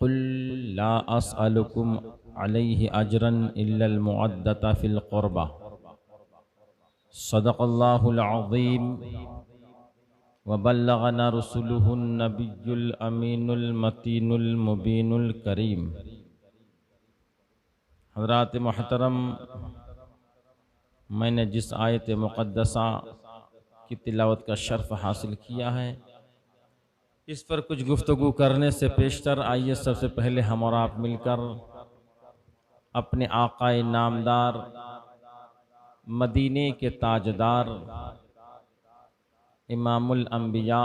कुल ला अस्अलुकुम अलैहि अजरन इल्लल मुअद्दता फिल क़ुरबा सदक़ल्लाहुल अज़ीम व बल्लगना रसूलुहुन नबियुल अमीनुल मतीनुल मुबीनुल करीम। हज़रात मोहतरम, मैंने जिस आयत मुक़द्दसा की तिलावत का शर्फ़ हासिल किया है, इस पर कुछ गुफ्तगू करने से पेशतर आइए सबसे पहले हम और आप मिलकर अपने आक़ाए नामदार, मदीने के ताजदार, इमामुल अंबिया,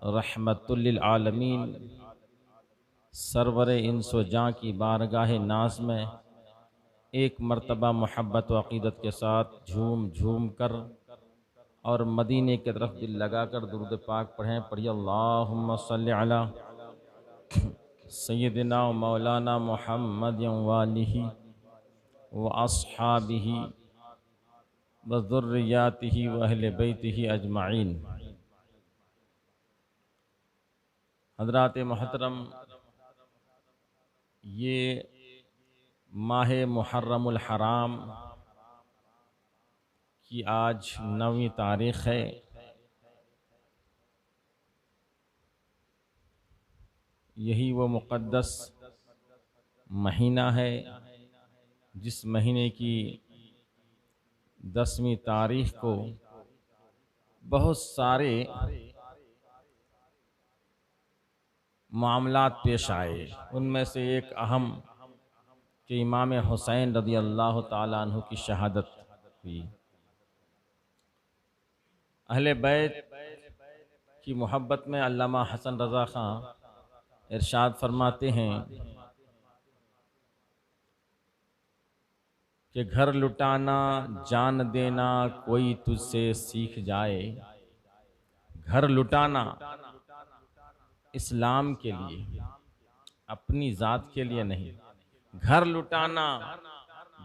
रहमतुल लिल आलमीन, सरवरे इंस व जां की बारगाह नाज में एक मर्तबा मोहब्बत व अक़ीदत के साथ झूम झूम कर और मदीने की तरफ दिल लगाकर दुरूद पाक पढ़ें। पढ़िए अल्लाहुम्मा सल्लि अला सय्यदिना व मौलाना मुहम्मद व आलिहि व अस्हाबिहि व ज़ुर्रिय्यातिहि व अहले बैतिहि अजमाइन। हज़रात मोहतरम, ये माह मुहर्रमुल हराम की आज 9वीं तारीख़ है। यही वो मुक़द्दस महीना है जिस महीने की 10वीं तारीख़ को बहुत सारे मामलात पेश आए। उनमें से एक अहम कि इमाम हुसैन रज़ी अल्लाह ताला अन्हु की शहादत हुई। अहले बैत की मोहब्बत में अल्लामा हसन रज़ा ख़ां इरशाद फरमाते हैं कि घर लुटाना जान देना कोई तुझसे सीख जाए। घर लुटाना इस्लाम के लिए, अपनी ज़ात के लिए नहीं। घर लुटाना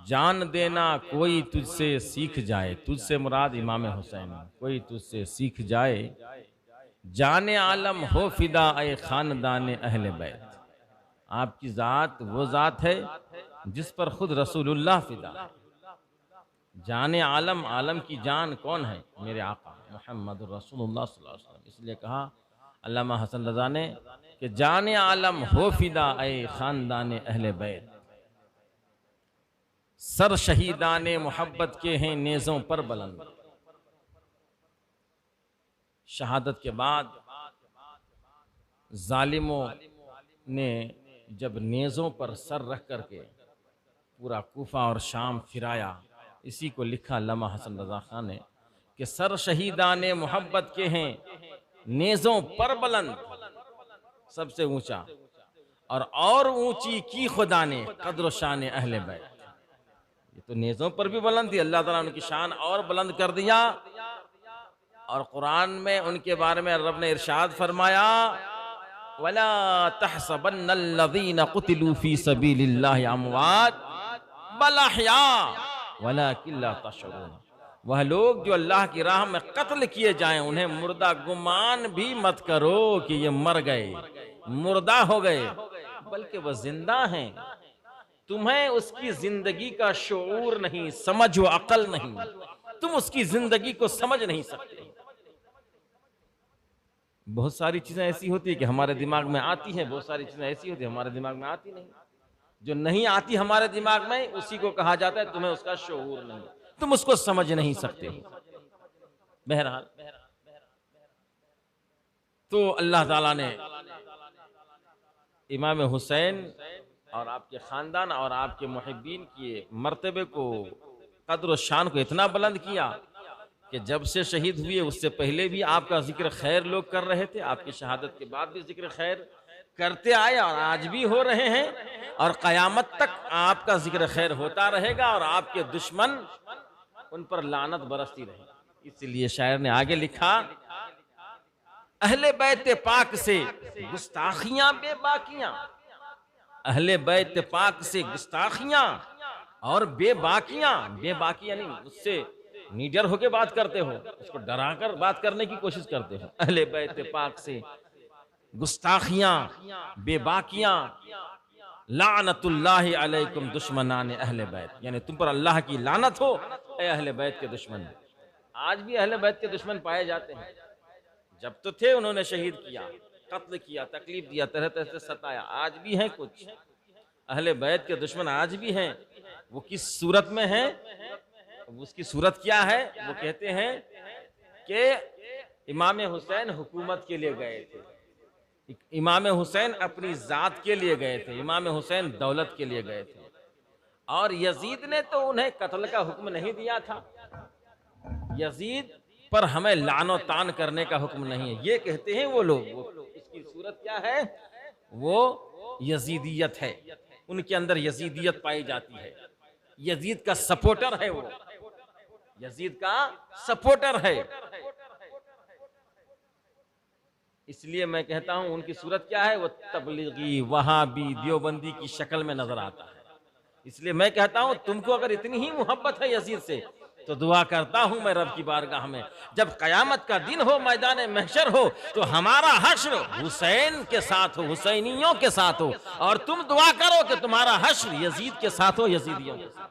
जान देना कोई तुझसे सीख जाए। तुझसे मुराद इमाम हुसैन, कोई तुझसे सीख जाए। जाने आलम हो फिदा ए खानदान अहले बैत। आपकी ज़ात वो ज़ात है जिस पर खुद रसूलुल्लाह फिदा है। जाने आलम, आलम की जान कौन है? मेरे आका मुहम्मद रसूलुल्लाह सल्लल्लाहु अलैहि वसल्लम। इसलिए कहा अल्लामा हसन रज़ा ने कि जाने आलम हो फिदा ए खानदान अहले बैत। सर शहीदाने मोहब्बत के हैं नेज़ों पर बुलंद। शहादत के बाद जालिमों ने जब नेज़ों पर सर रख करके पूरा कूफा और शाम फिराया, इसी को लिखा अल्लामा हसन रज़ा ख़ान ने कि सर शहीदाने मोहब्बत के हैं नेज़ों पर बुलंद, सबसे ऊंचा और ऊंची की खुदा ने कद्र शान अहले बैत। ये तो नेज़ों पर भी बुलंद थी, अल्लाह ताला उनकी शान और बुलंद कर दिया। और कुरान में उनके बारे में रब ने इरशाद फरमाया, वला तहसबन्नल्लज़ीना कुतिलू फी सबीलिल्लाहि अमवात बल अहया वलाकिन ला तशऊरून। वह लोग जो अल्लाह की राह में कत्ल किए जाएं, उन्हें मुर्दा गुमान भी मत करो कि ये मर गए, मुर्दा हो गए, बल्कि वह जिंदा हैं। तुम्हें उसकी जिंदगी का शऊर नहीं, समझ व अकल नहीं, तुम उसकी जिंदगी को समझ नहीं सकते। बहुत सारी चीजें ऐसी होती है कि हमारे दिमाग में आती हैं, बहुत सारी चीजें ऐसी होती है हमारे दिमाग में आती नहीं। जो नहीं आती हमारे दिमाग में, उसी को कहा जाता है तुम्हें उसका शऊर नहीं, तुम उसको समझ नहीं सकते। बहरहाल, तो अल्लाह ताला ने इमाम हुसैन और आपके ख़ानदान और आपके मुहिब्बीन के मर्तबे को, कद्र शान को इतना बुलंद किया कि जब से शहीद हुए उससे पहले भी आपका जिक्र खैर लोग कर रहे थे, आपकी शहादत के बाद भी जिक्र खैर करते आए और आज भी हो रहे हैं, और क़यामत तक आपका जिक्र खैर होता रहेगा और आपके दुश्मन उन पर लानत बरसती रहेगी। इसलिए शायर ने आगे लिखा, अहले बैत पाक से गुस्ताखियां बेबाकियां, अहले बैत पाक से गुस्ताखियां और बेबाकियां। बेबाकियां नहीं, उससे निडर होकर बात करते हो, उसको डरा कर बात करने की कोशिश करते हो। अहले बैत पाक से गुस्ताखियां, बेबाकियां, लानतुल्लाहि अलैकुम दुश्मनान अहले बैत, यानी तुम पर अल्लाह की लानत हो ए अहले बैत के दुश्मन। आज भी अहले बैत के दुश्मन पाए जाते हैं। जब तो थे उन्होंने शहीद किया, कत्ल किया, तकलीफ दिया, तरह तरह से सताया। आज भी हैं कुछ अहले बैत के दुश्मन, आज भी हैं। वो किस सूरत में हैं? उसकी सूरत क्या है? वो कहते हैं कि इमाम हुसैन हुकूमत के लिए गए थे, इमाम हुसैन अपनी जात के लिए गए थे, इमाम हुसैन दौलत के लिए गए थे, और यजीद ने तो उन्हें कत्ल का हुक्म नहीं दिया था। यजीद पर हमें लानो तान करने का हुक्म नहीं है, ये कहते हैं वो लोग। वो इसकी सूरत क्या है? वो यजीदियत है, उनके अंदर यजीदियत पाई जाती है। यजीद का सपोर्टर है वो, यजीद का सपोर्टर है। इसलिए मैं कहता हूं उनकी सूरत क्या है? वो तबलीगी, वहाबी, देवबंदी की शक्ल में नजर आता है। इसलिए मैं कहता हूं तुमको अगर इतनी ही मोहब्बत है यजीद से, तो दुआ करता हूं मैं रब की बारगाह में, जब कयामत का दिन हो, मैदान महशर हो, तो हमारा हश्र हुसैन के साथ हो, हुसैनियों के साथ हो, और तुम दुआ करो कि तुम्हारा हश्र यजीद के साथ हो, यजीदियों के साथ।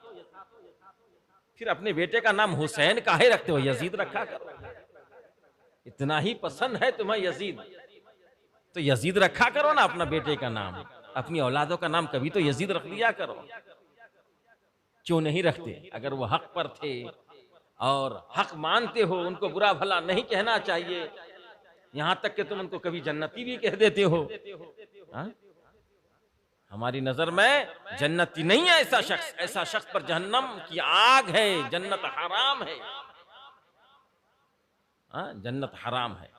फिर अपने बेटे का नाम हुसैन काहे रखते हो? यजीद रखा करो। इतना ही पसंद है तुम्हें यजीद, तो यजीद रखा करो ना अपना बेटे का नाम, अपनी औलादों का नाम कभी तो यजीद रख लिया करो। क्यों नहीं रखते? अगर वो हक पर थे और हक मानते हो, उनको बुरा भला नहीं कहना चाहिए, यहां तक कि तुम उनको कभी जन्नती भी कह देते हो। हा? हमारी नजर में जन्नती नहीं है ऐसा शख्स, ऐसा शख्स पर जहन्नम की आग है, जन्नत हराम है। जन्नत हराम है।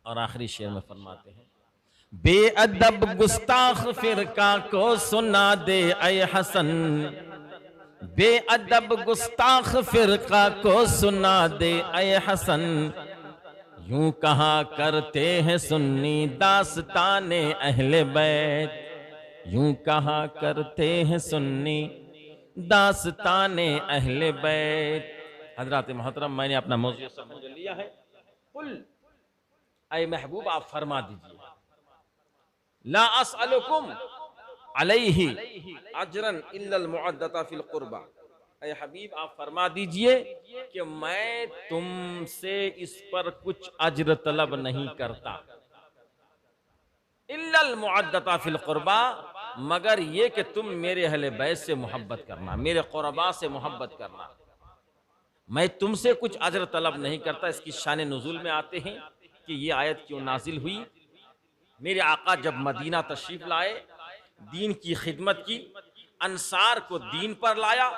और आखिरी शेर में फरमाते हैं, बेअदब गुस्ताख फिरका को सुना दे ऐ हसन, बेअदब गुस्ताख फिरका को सुना दे ऐ हसन, यूं कहा करते हैं सुन्नी दास्ताने अहले बैत, यूं कहा करते हैं सुन्नी दास्ताने अहले बैत। हजरात मोहतरम, मैंने अपना मौजूद समझ लिया है। कुल ऐ महबूब आप फरमा दीजिए, ला अस्अलुकुम अलैहि अजरन इल्लल मुअद्दता फिल कुर्बा। ऐ हबीब आप फरमा दीजिए कि मैं तुमसे इस पर कुछ अजर तलब नहीं करता, इल्लल मुअद्दता फिल कुर्बा, मगर ये कि तुम मेरे अहले बैत से मोहब्बत करना, मेरे कुर्बा से मोहब्बत करना। मैं तुमसे कुछ अजर तलब नहीं करता। इसकी शान नुज़ूल में आते हैं कि ये आयत क्यों नाजिल हुई। मेरे आका जब मदीना तशरीफ लाए, दीन की खिदमत की, अंसार को दीन पर लाया,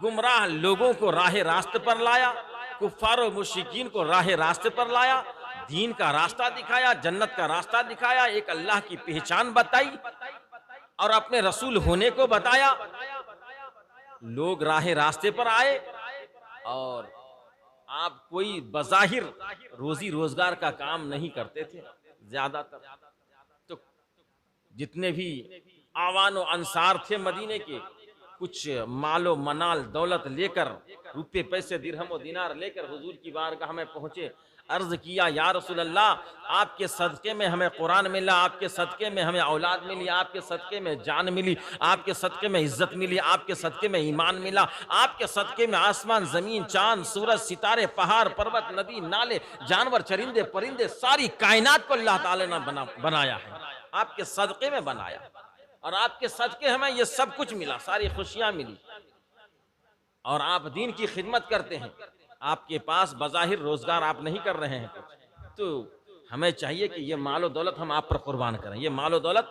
गुमराह लोगों को राह रास्ते पर लाया, कुफ्फार और मुश्रिकीन को राह रास्ते पर लाया, दीन का रास्ता दिखाया, जन्नत का रास्ता दिखाया, एक अल्लाह की पहचान बताई और अपने रसूल होने को बताया। लोग राह रास्ते पर आए और आप कोई बज़ाहिर रोजी रोजगार का काम नहीं करते थे। ज्यादातर तो जितने भी आवान व अंसार थे मदीने के, कुछ मालो मनाल दौलत लेकर, रुपये पैसे दिरहम व दिनार लेकर हुजूर की बारगाह में पहुंचे। अर्ज किया, या रसूल अल्लाह, आपके सदक़े में हमें कुरान मिला, आपके सदक़े में हमें औलाद मिली, आपके सदक़े में जान मिली, आपके सदक़े में इज्जत मिली, आपके सदक़े में ईमान मिला, आपके सदक़े में आसमान ज़मीन चांद सूरज सितारे पहाड़ पर्वत नदी नाले जानवर चरिंदे परिंदे सारी कायनात को अल्लाह ताला ने बनाया है, आपके सदक़े में बनाया, और आपके सदक़े हमें ये सब कुछ मिला, सारी खुशियाँ मिली, और आप दीन की खिदमत करते हैं। आपके पास बज़ाहिर रोजगार आप नहीं कर रहे हैं कुछ, तो हमें चाहिए कि ये मालो दौलत हम आप पर कुर्बान करें। ये मालो दौलत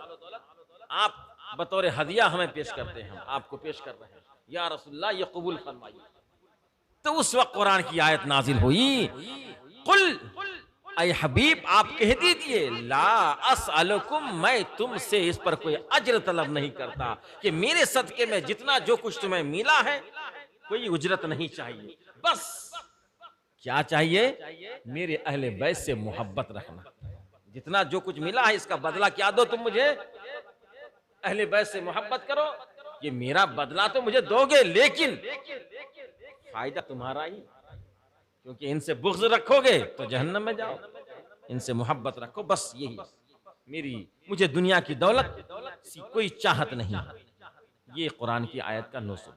आप बतौर हदिया हमें पेश करते हैं, हम आपको पेश कर रहे हैं, या रसूलल्लाह ये कबूल फरमाइए। तो उस वक्त कुरान की आयत नाजिल हुई, कुल ऐ हबीब आप कह दीजिए, ला अस्अलुकुम, मैं तुमसे इस पर कोई अजर तलब नहीं करता, कि मेरे सदके में जितना जो कुछ तुम्हें मिला है कोई उजरत नहीं चाहिए, बस क्या चाहिए? मेरे अहले बैत से मोहब्बत रखना। जितना जो कुछ मिला है इसका बदला क्या दो तुम मुझे? अहले बैत से मोहब्बत करो, ये मेरा बदला तो मुझे दोगे, लेकिन फायदा तुम्हारा ही, क्योंकि इनसे बुग़्ज़ रखोगे तो जहन्नम में जाओ। इनसे मोहब्बत रखो, बस यही मेरी, मुझे दुनिया की दौलत सी कोई चाहत नहीं है। ये कुरान की आयत का नुसूब।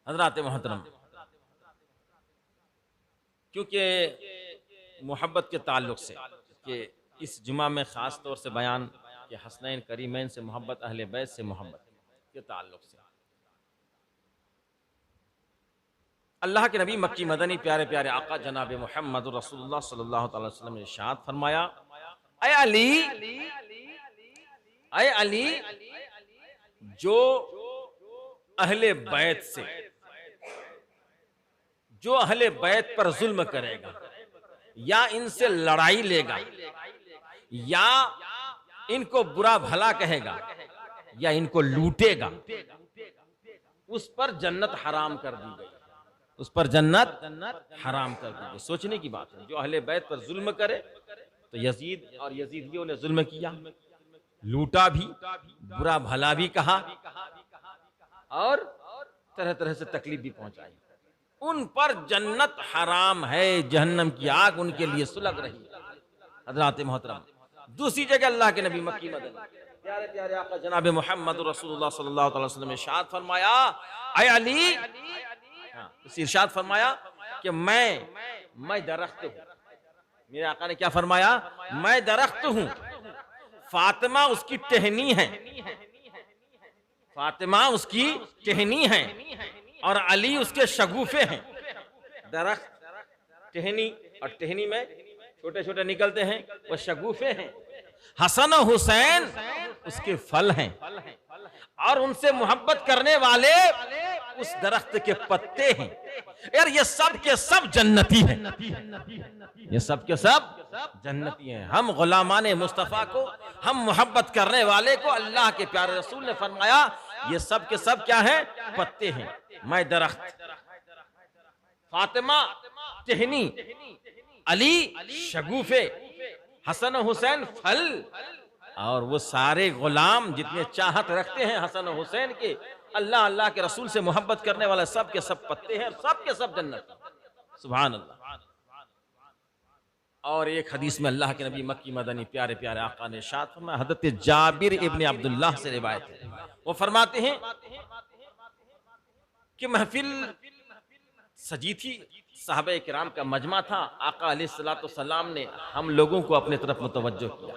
हज़रात मोहतरम, क्योंकि मोहब्बत के ताल्लुक से कि इस जुमा में ख़ास तौर से बयान कि हसनैन करीमैन से मोहब्बत, अहले बैत से मोहब्बत के ताल्लुक से अल्लाह के नबी मक्की मदनी प्यारे प्यारे आका जनाब मोहम्मद रसूलुल्लाह सल्लल्लाहु अलैहि वसल्लम ने इरशाद फरमाया, ऐ अली, जो अहले बैत से, जो अहले बैत पर जुल्म करेगा या इनसे लड़ाई लेगा या इनको बुरा भला कहेगा या इनको लूटेगा, उस पर जन्नत हराम कर दी गई, उस पर जन्नत हराम कर दी गई। सोचने की बात है, जो अहले बैत पर जुल्म करे, तो यजीद और यजीदियों ने जुल्म किया, लूटा भी, बुरा भला भी कहा और तरह तरह से तकलीफ भी पहुंचाई। उन पर जन्नत हराम है, जहन्नम की आग उनके लिए सुलग रही। हज़रात मोहतरम, दूसरी जगह अल्लाह के नबी मक्की मदनी प्यारे प्यारे आका जनाब मोहम्मद रसूलुल्लाह सल्लल्लाहु अलैहि वसल्लम ने इरशाद फरमाया, ऐ अली, इरशाद फरमाया कि मैं दरख्त हूं। मेरे आका ने क्या फरमाया? मैं दरख्त हूं, फातिमा उसकी टहनी है, फातिमा उसकी टहनी है और अली उसके शगुफे हैं। दरख्त टहनी, और टहनी में छोटे छोटे निकलते हैं, वो शगुफे हैं। हसन और हुसैन उसके फल हैं और उनसे मोहब्बत करने वाले उस दरख्त के पत्ते हैं। यार ये सब के सब जन्नती हैं, ये सब के सब जन्नती हैं। हम गुलामाने मुस्तफ़ा को, हम मोहब्बत करने वाले को अल्लाह के प्यारे रसूल ने फरमाया ये सब के सब क्या है? पत्ते हैं। मैं दरख्त, फातिमा टहनी, अली शगुफे, हसन हुसैन फल, और वो सारे गुलाम जितने चाहत रखते हैं हसन हुसैन के, अल्लाह अल्लाह के रसूल से मोहब्बत करने वाले सब के सब पत्ते हैं, सब के सब जन्नत। सुभान अल्लाह। और एक हदीस में अल्लाह के नबी मक्की मदनी प्यारे प्यारे आका ने इरशाद फरमाया, हज़रत जाबिर इब्ने अब्दुल्लाह से रिवायत है, वो फरमाते हैं कि महफिल सजी थी, सहाबे किराम का मजमा था, आका अलैहिस्सलातु वस्सलाम ने हम लोगों को अपने तरफ मुतवज्जो किया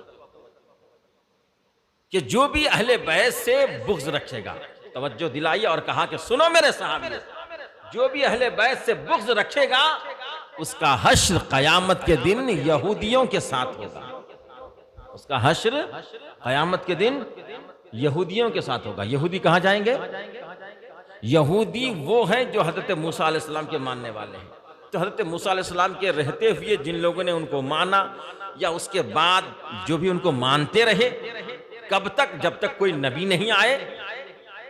कि जो भी अहले बैत से बुग़्ज़ रखेगा, तवज्जो दिलाई और कहा कि सुनो मेरे सहाबी, जो भी अहले बैत से बुग़्ज़ रखेगा उसका हश्र क़यामत के दिन यहूदियों के साथ होगा, उसका हश्र क़यामत के दिन यहूदियों के साथ होगा। यहूदी कहाँ जाएंगे? यहूदी वो हैं जो हज़रत मूसा अलैहिस्सलाम के मानने वाले हैं। तो हज़रत मूसा अलैहिस्सलाम के रहते हुए जिन लोगों ने उनको माना या उसके बाद जो भी उनको मानते रहे, कब तक? जब तक कोई नबी नहीं आए,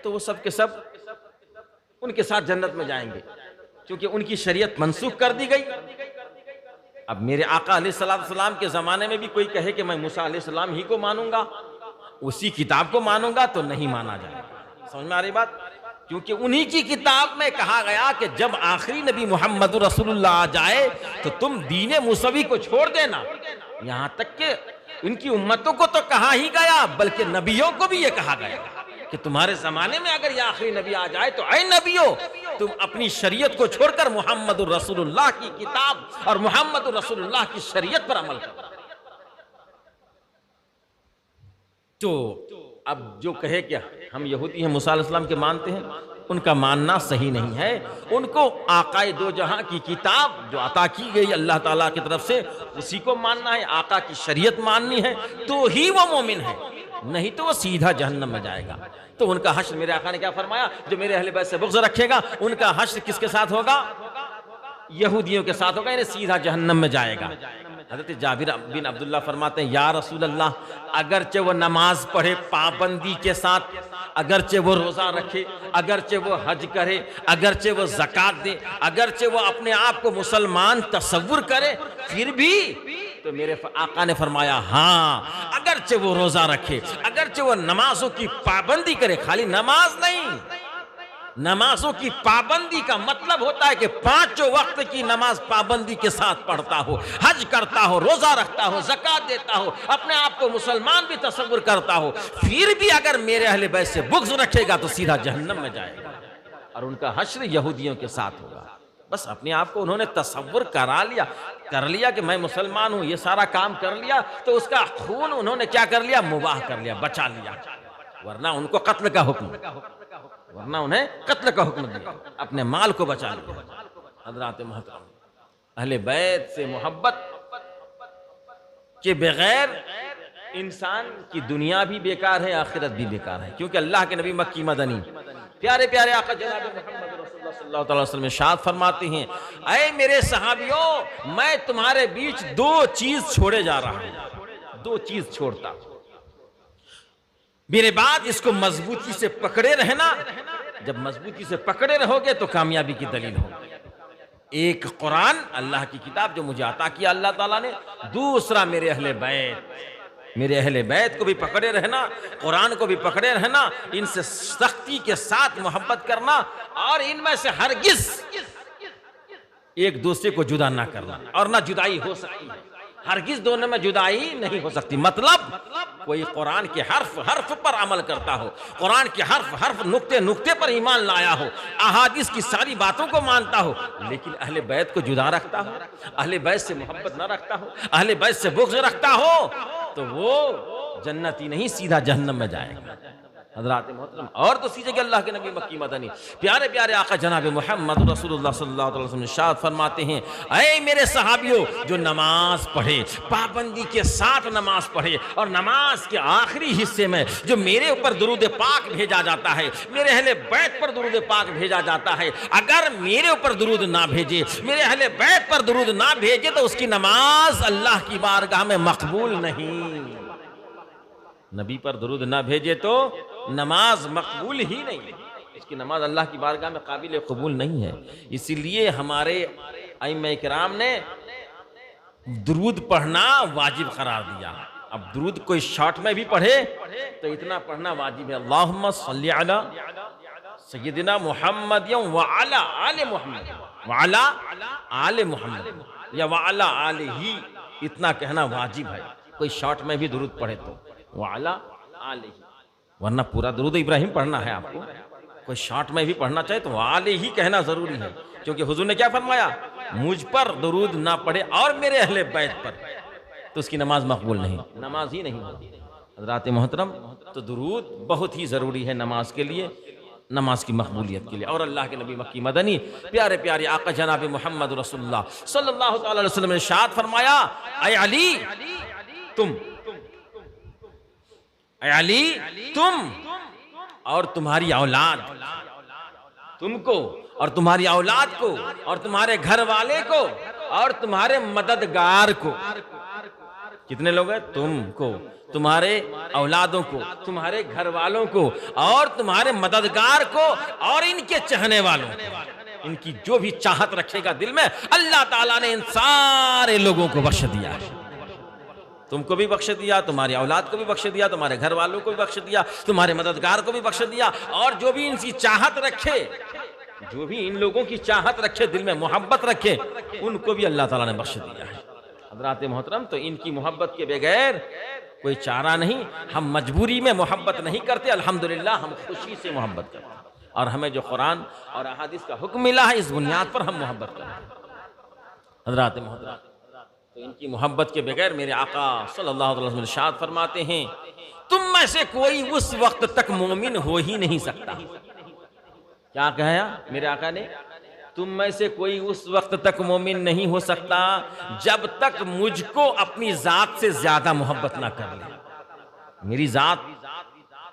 तो वो सब के सब उनके साथ जन्नत में जाएंगे, क्योंकि उनकी शरीयत मनसूख कर दी गई। अब मेरे आका अलैहिस्सलाम के ज़माने में भी कोई कहे कि मैं मूसा अलैहिस्सलाम ही को मानूंगा, उसी किताब को मानूंगा, तो नहीं माना जाएगा। समझ में आ रही बात? क्योंकि उन्हीं की किताब में कहा गया कि जब आखिरी नबी मोहम्मद रसूलुल्लाह आ जाए तो तुम दीने मूसवी को छोड़ देना। यहां तक कि उनकी उम्मतों को तो कहा ही गया, बल्कि नबियों को भी ये कहा गया कि तुम्हारे जमाने में अगर ये आखिरी नबी आ जाए तो ऐ नबियों, तुम अपनी शरीयत को छोड़कर मोहम्मद रसूलुल्लाह की किताब और मोहम्मद रसूलुल्लाह की शरीयत पर अमल करो। तो अब जो कहे कि हम यहूदी हैं, मूसा अलैहिस्सलाम के मानते हैं, उनका मानना सही नहीं है। उनको आकाए दो जहां की किताब जो अता की गई अल्लाह ताला की तरफ से, उसी को मानना है, आका की शरीयत माननी है, तो ही वो मोमिन है, नहीं तो वो सीधा जहन्नम में जाएगा। तो उनका हश्र, मेरे आका ने क्या फरमाया, जो मेरे अहले बैत से बुग़्ज़ रखेगा उनका हश्र किसके साथ होगा? यहूदियों के साथ होगा, यानी सीधा जहन्नम में जाएगा। हज़रत जाबिर बिन अब्दुल्लाह फरमाते हैं, या रसूल अल्लाह, अगरचे वो नमाज पढ़े पाबंदी के साथ, अगरचे वो रोज़ा रखे, अगरचे वो हज करे, अगरचे वो ज़कात दे, अगरचे वो अपने आप को मुसलमान तसव्वुर करे, फिर भी तो मेरे आका ने फरमाया हाँ, अगरचे वो रोज़ा रखे, अगरचे वो नमाजों की पाबंदी करे, खाली नमाज नहीं, नमाजों की पाबंदी का मतलब होता है कि पांचों वक्त की नमाज पाबंदी के साथ पढ़ता हो, हज करता हो, रोजा रखता हो, ज़कात देता हो, अपने आप को मुसलमान भी तसव्वुर करता हो, फिर भी अगर मेरे अहले बैत से बुग़्ज़ रखेगा तो सीधा जहन्नम में जाएगा और उनका हश्र यहूदियों के साथ होगा। बस अपने आप को उन्होंने तसव्वुर कर लिया कि मैं मुसलमान हूं, ये सारा काम कर लिया, तो उसका खून उन्होंने क्या कर लिया, मुबाह कर लिया, बचा लिया। वरना उनको कत्ल का हुक्म, वरना उन्हें कत्ल का हुक्म दिया, अपने माल को बचा लिया। हज़रात मोहतरम, अहले बैत से मोहब्बत के बगैर इंसान की दुनिया भी बेकार है, आखिरत भी बेकार है। क्योंकि अल्लाह के नबी मक्की मदनी प्यारे प्यारे आका जनाब मोहम्मद रसूलुल्लाह सल्लल्लाहु अलैहि वसल्लम इरशाद फरमाते हैं, ऐ मेरे सहाबियों, मैं तुम्हारे बीच दो चीज छोड़े जा रहा हूं, दो चीज छोड़ता, मेरे बाद इसको मजबूती से पकड़े रहना। जब मजबूती से पकड़े रहोगे तो कामयाबी की दलील होगी। एक कुरान, अल्लाह की किताब जो मुझे अता किया अल्लाह ताला ने, दूसरा मेरे अहले बैत, मेरे अहले बैत को भी पकड़े रहना, कुरान को भी पकड़े रहना, इनसे सख्ती के साथ मोहब्बत करना और इनमें से हरगिज एक दूसरे को जुदा ना करना, और ना जुदाई हो सकती है, हरगिज दोनों में जुदाई नहीं हो सकती। मतलब कोई कुरान के हर्फ पर अमल करता हो, कुरान के हर्फ नुक्ते पर ईमान लाया हो, अहादीस की सारी बातों को मानता हो, लेकिन अहले बैत को जुदा रखता हो, अहले बैत से मोहब्बत ना रखता हो, अहले बैत से बुग़्ज़ रखता हो, तो वो जन्नती नहीं, सीधा जहन्नम में जाएगा। हज़रात मोहतरम, और तो सीधे अल्लाह के नबी मक्की मदनी प्यारे प्यारे आका जनाब मोहम्मद रसूलुल्लाह सल्लल्लाहु अलैहि वसल्लम इरशाद फरमाते हैं, ऐ मेरे सहाबियों, जो नमाज पढ़े, पाबंदी के साथ नमाज पढ़े, और नमाज के आखिरी हिस्से में जो मेरे ऊपर दुरूद पाक भेजा जाता है, मेरे अहले बैत पर दुरूद पाक भेजा जाता है, अगर मेरे ऊपर दुरूद ना भेजे, मेरे अहले बैत पर दुरूद ना भेजे, तो उसकी नमाज अल्लाह की बारगाह में मकबूल नहीं। नबी पर दुरूद ना भेजे तो नमाज मकबूल ही नहीं, इसकी नमाज अल्लाह की बारगाह में काबिल कबूल नहीं है। इसीलिए हमारे अइम्मा किराम ने दुरूद पढ़ना वाजिब करार दिया। अब दुरूद कोई शॉर्ट में भी पढ़े तो इतना पढ़ना वाजिब है, अल्लाहुम्मा सल्ली अला सय्यदिना मुहम्मद व अला आले मुहम्मद व अला आले मुहम्मद या व अला आलिही, इतना कहना वाजिब है। कोई शॉर्ट में भी दुरूद पढ़े तो व अला आलिही, वरना पूरा दुरूद इब्राहिम पढ़ना है आपको। कोई शॉर्ट में भी पढ़ना चाहे तो आले ही कहना जरूरी है, क्योंकि हुजूर ने क्या फरमाया, मुझ पर दुरूद ना पढ़े और मेरे अहले बैत पर, तो उसकी नमाज मकबूल नहीं, नमाज ही नहीं होती। हज़रात मोहतरम, तो दुरूद बहुत ही ज़रूरी है नमाज के लिए, नमाज की मकबूलियत के लिए। और अल्लाह के नबी मक्की मदनी प्यारे प्यारे आका जनाब मोहम्मद रसूलुल्लाह सल्लल्लाहु अलैहि वसल्लम ने इरशाद फरमाया, ऐ अली तुम, अली तुम और तुम्हारी औलाद, तुमको और तुम्हारी औलाद को और तुम्हारे घर वाले को और तुम्हारे मददगार को, कितने लोग हैं, तुमको, तुम्हारे औलादों को, तुम्हारे घर वालों को और तुम्हारे मददगार को और इनके चाहने वालों को, इनकी जो भी चाहत रखेगा दिल में, अल्लाह ताला ने इन सारे लोगों को बख्श दिया है। तुमको भी बख्श दिया, तुम्हारी औलाद को भी बख्श दिया, तुम्हारे घर वालों को भी बख्श दिया, तुम्हारे मददगार को भी बख्श दिया, और जो भी इनकी चाहत रखे, जो भी इन लोगों की चाहत रखे, दिल में मोहब्बत रखे, उनको भी अल्लाह ताला ने बख्श दिया है। हज़रात मोहतरम, तो इनकी मोहब्बत के बगैर कोई चारा नहीं। हम मजबूरी में मोहब्बत नहीं करते, अल्हम्दुलिल्लाह हम खुशी से मोहब्बत करते हैं, और हमें जो कुरान और अहादीस का हुक्म मिला है, इस बुनियाद पर हम मोहब्बत करते हैं। हज़रात मोहतरम, तो इनकी मोहब्बत के बगैर मेरे आका सल्लल्लाहु अलैहि वसल्लम इरशाद फरमाते हैं, तुम में से कोई उस वक्त तक मोमिन हो ही नहीं सकता। क्या कहा मेरे आका ने, तुम में से कोई उस वक्त तक मोमिन नहीं हो सकता जब तक मुझको अपनी जात से ज्यादा मोहब्बत ना कर ले, मेरी जात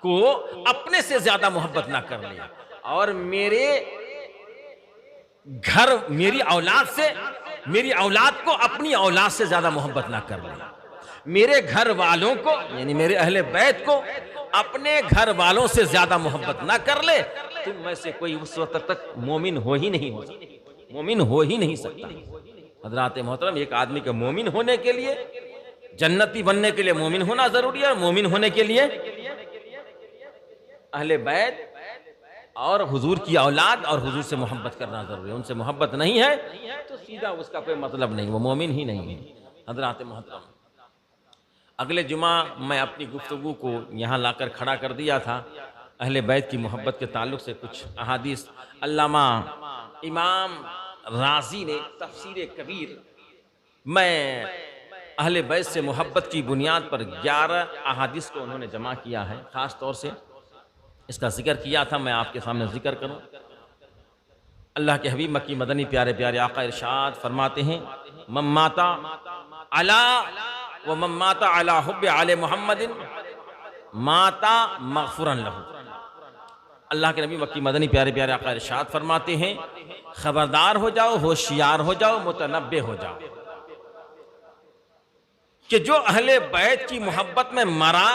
को अपने से ज्यादा मोहब्बत ना कर ले, और मेरे घर, मेरी औलाद से, मेरी औलाद को अपनी औलाद से ज्यादा मोहब्बत ना कर ले, मेरे घर वालों को यानी मेरे अहले बैत को अपने घर वालों से ज्यादा मोहब्बत ना कर ले, तुम में से कोई उस वक्त तक मोमिन हो ही नहीं हो सकता, मोमिन हो ही नहीं सकता। हज़रात मोहतरम, एक आदमी के मोमिन होने के लिए, जन्नती बनने के लिए मोमिन होना जरूरी है, और मोमिन होने के लिए अहले बैत और हुजूर की औलाद और हुजूर से मोहब्बत करना ज़रूरी है। उनसे मोहब्बत नहीं है तो सीधा उसका कोई मतलब नहीं, वो मोमिन ही नहीं है। हज़रात मोहतरम, अगले जुमा मैं अपनी गुफ्तगू को यहाँ लाकर खड़ा कर दिया था। अहले बैत की मोहब्बत के ताल्लुक से कुछ अहादीस अल्लामा इमाम राज़ी ने तफसीर कबीर मैं अहले बैत से मोहब्बत की बुनियाद पर 11 अहादीस को उन्होंने जमा किया है। ख़ास तौर से इसका जिक्र किया था, मैं आपके सामने जिक्र करूं। अल्लाह के हबीब मक्की मदनी प्यारे प्यारे आका इरशाद फरमाते हैं, मम्माता अला व मम्माता अला हुब्ब आले मुहम्मदिन माता मगफुरन लहू। अल्लाह के नबी मक्की मदनी प्यारे प्यारे आका इरशाद फरमाते हैं, खबरदार हो जाओ, होशियार हो जाओ, मुतनब्बे हो जाओ कि जो अहले बैत की मोहब्बत में मरा